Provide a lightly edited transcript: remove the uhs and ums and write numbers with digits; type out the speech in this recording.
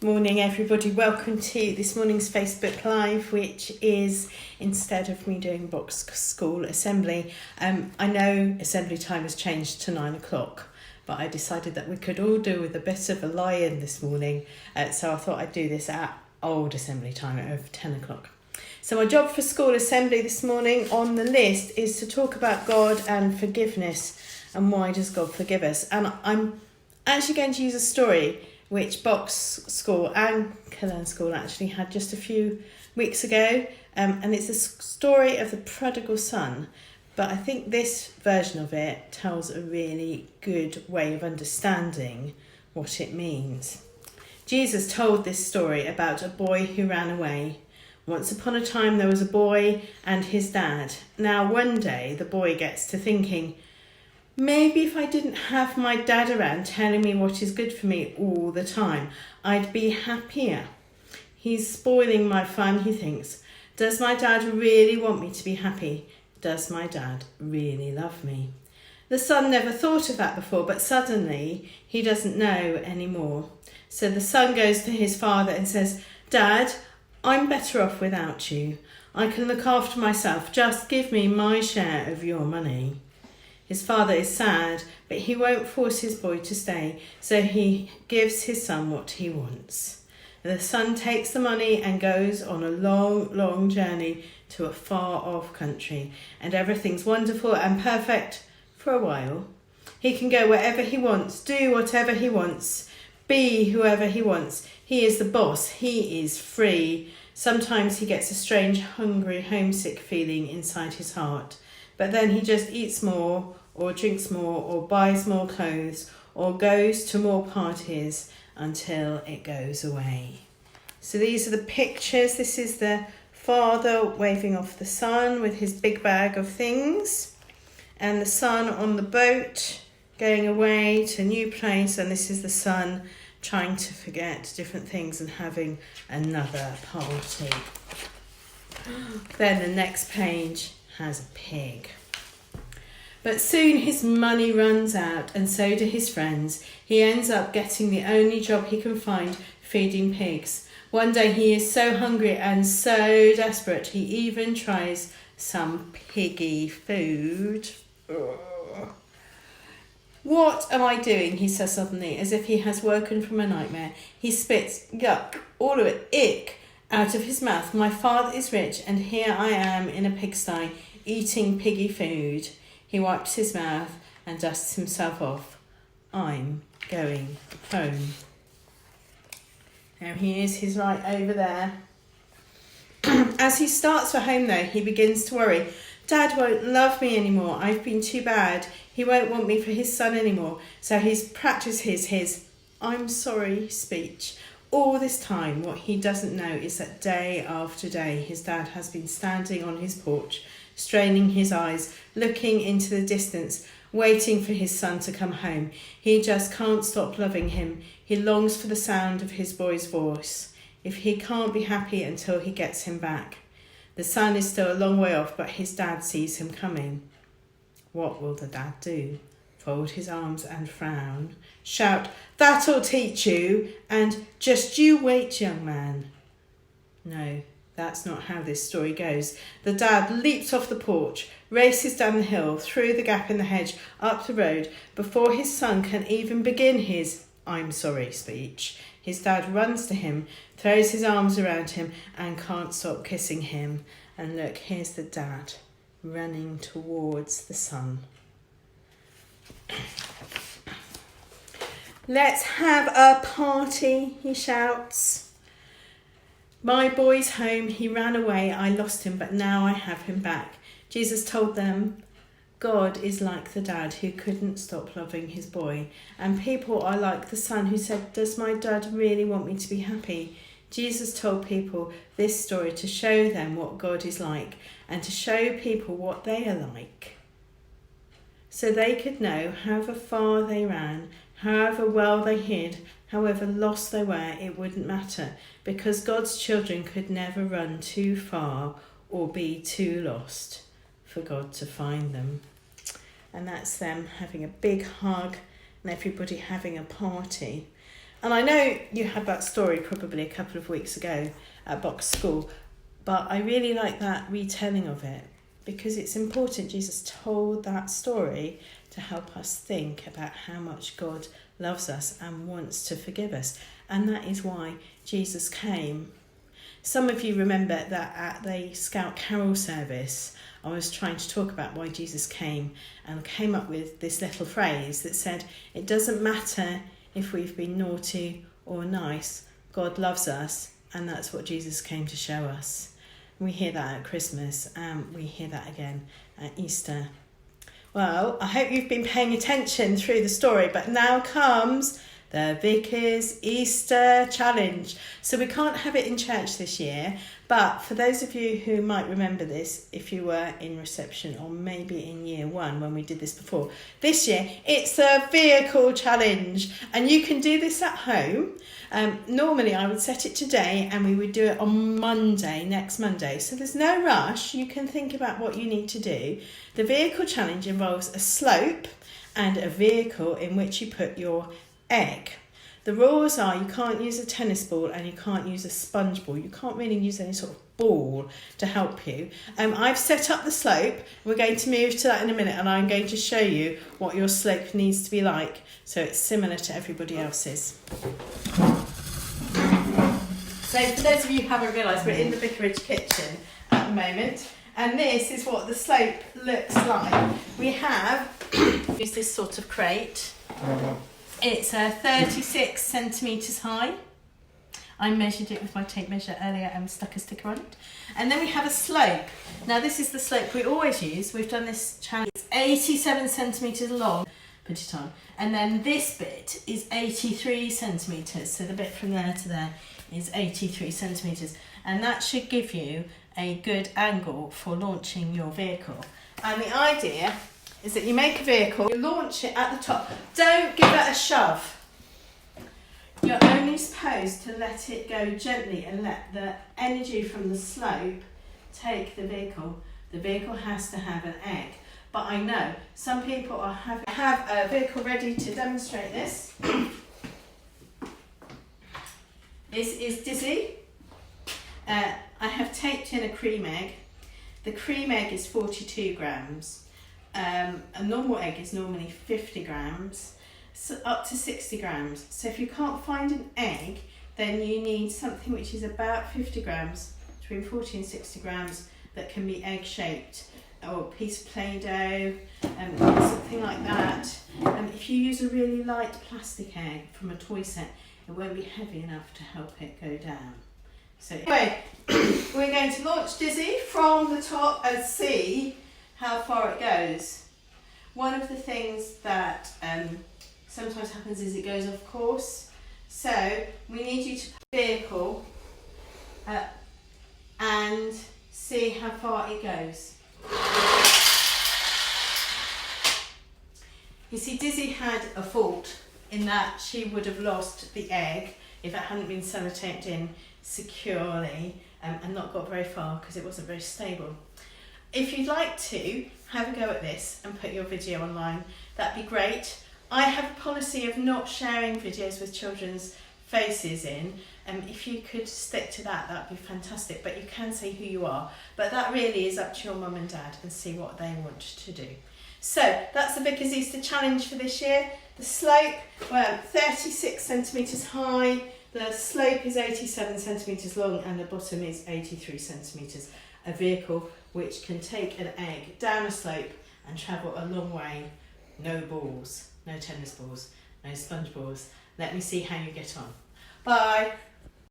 Morning everybody, welcome to this morning's Facebook Live, which is instead of me doing box school assembly. I know assembly time has changed to 9 o'clock, but I decided that we could all do with a bit of a lie-in this morning, so I thought I'd do this at old assembly time of 10 o'clock. So my job for school assembly this morning on the list is to talk about God and forgiveness and why does God forgive us. And I'm actually going to use a story which Box School and Killen School actually had just a few weeks ago. And it's a story of the prodigal son. But I think this version of it tells a really good way of understanding what it means. Jesus told this story about a boy who ran away. Once upon a time there was a boy and his dad. Now one day the boy gets to thinking, maybe if I didn't have my dad around telling me what is good for me all the time, I'd be happier. He's spoiling my fun, he thinks. Does my dad really want me to be happy? Does my dad really love me? The son never thought of that before, but suddenly he doesn't know anymore. So the son goes to his father and says, Dad, I'm better off without you. I can look after myself. Just give me my share of your money. His father is sad, but he won't force his boy to stay, so he gives his son what he wants. The son takes the money and goes on a long, long journey to a far-off country, and everything's wonderful and perfect for a while. He can go wherever he wants, do whatever he wants, be whoever he wants. He is the boss. He is free. Sometimes he gets a strange, hungry, homesick feeling inside his heart. But then he just eats more, or drinks more, or buys more clothes, or goes to more parties until it goes away. So these are the pictures. This is the father waving off the son with his big bag of things, and the son on the boat going away to a new place, and this is the son trying to forget different things and having another party. Then the next page has a pig. But soon his money runs out, and so do his friends. He ends up getting the only job he can find, feeding pigs. One day he is so hungry and so desperate, he even tries some piggy food. Ugh. What am I doing? He says suddenly, as if he has woken from a nightmare. He spits, yuck, all of it, ick, out of his mouth. My father is rich, and here I am in a pigsty, eating piggy food. He wipes his mouth and dusts himself off. I'm going home. Now he is, he's right over there. As he starts for home though, he begins to worry. Dad won't love me anymore. I've been too bad. He won't want me for his son anymore. So he's practices his I'm sorry speech. All this time, what he doesn't know is that day after day, his dad has been standing on his porch, straining his eyes, looking into the distance, waiting for his son to come home. He just can't stop loving him. He longs for the sound of his boy's voice. If he can't be happy until he gets him back. The son is still a long way off, but his dad sees him coming. What will the dad do? Fold his arms and frown, shout, that'll teach you, and just you wait, young man. No, that's not how this story goes. The dad leaps off the porch, races down the hill, through the gap in the hedge, up the road. Before his son can even begin his I'm sorry speech, his dad runs to him, throws his arms around him, and can't stop kissing him. And look, here's the dad running towards the son. Let's have a party, he shouts. My boy's home, he ran away, I lost him, but now I have him back. Jesus told them, God is like the dad who couldn't stop loving his boy, and people are like the son who said, does my dad really want me to be happy? Jesus told people this story to show them what God is like and to show people what they are like, so they could know however far they ran, however well they hid, however lost they were, it wouldn't matter, because God's children could never run too far or be too lost for God to find them. And that's them having a big hug and everybody having a party. And I know you had that story probably a couple of weeks ago at Box School, but I really like that retelling of it because it's important. Jesus told that story to help us think about how much God loves us and wants to forgive us. And that is why Jesus came. Some of you remember that at the Scout Carol service, I was trying to talk about why Jesus came and came up with this little phrase that said, it doesn't matter if we've been naughty or nice, God loves us, and that's what Jesus came to show us. We hear that at Christmas, and we hear that again at Easter. Well, I hope you've been paying attention through the story, but now comes the Vicar's Easter Challenge. So we can't have it in church this year, but for those of you who might remember this, if you were in reception or maybe in year one when we did this before, this year it's a vehicle challenge, and you can do this at home. Normally I would set it today and we would do it on Monday, next Monday. So there's no rush. You can think about what you need to do. The vehicle challenge involves a slope and a vehicle in which you put your egg. The rules are you can't use a tennis ball and you can't use a sponge ball. You can't really use any sort of ball to help you. I've set up the slope. We're going to move to that in a minute, and I'm going to show you what your slope needs to be like so it's similar to everybody else's. So for those of you who haven't realised, we're in the vicarage kitchen at the moment, and this is what the slope looks like. We have used this sort of crate. It's 36 centimetres high. I measured it with my tape measure earlier and stuck a sticker on it. And then we have a slope. Now this is the slope we always use. We've done this challenge. It's 87 centimetres long. Put it on. And then this bit is 83 centimetres. So the bit from there to there is 83 centimetres. And that should give you a good angle for launching your vehicle. And the idea is that you make a vehicle, you launch it at the top. Don't give it a shove. You're only supposed to let it go gently and let the energy from the slope take the vehicle. The vehicle has to have an egg. But I know some people have a vehicle ready to demonstrate this. This is Dizzy. I have taped in a cream egg. The cream egg is 42 grams. A normal egg is normally 50 grams, so up to 60 grams. So if you can't find an egg, then you need something which is about 50 grams, between 40 and 60 grams, that can be egg shaped, or a piece of Play-Doh, something like that. If you use a really light plastic egg from a toy set, it won't be heavy enough to help it go down. So anyway, we're going to launch Dizzy from the top and see how far it goes. One of the things that sometimes happens is it goes off course. So we need you to put the vehicle and see how far it goes. You see, Dizzy had a fault in that she would have lost the egg if it hadn't been sellotaped in securely and not got very far because it wasn't very stable. If you'd like to have a go at this and put your video online, that'd be great. I have a policy of not sharing videos with children's faces in. If you could stick to that, that'd be fantastic. But you can say who you are. But that really is up to your mum and dad and see what they want to do. So that's the Vicar's Easter Challenge for this year. The slope, well, 36 centimetres high. The slope is 87 centimetres long and the bottom is 83 centimetres. A vehicle which can take an egg down a slope and travel a long way. No balls, no tennis balls, no sponge balls. Let me see how you get on. Bye.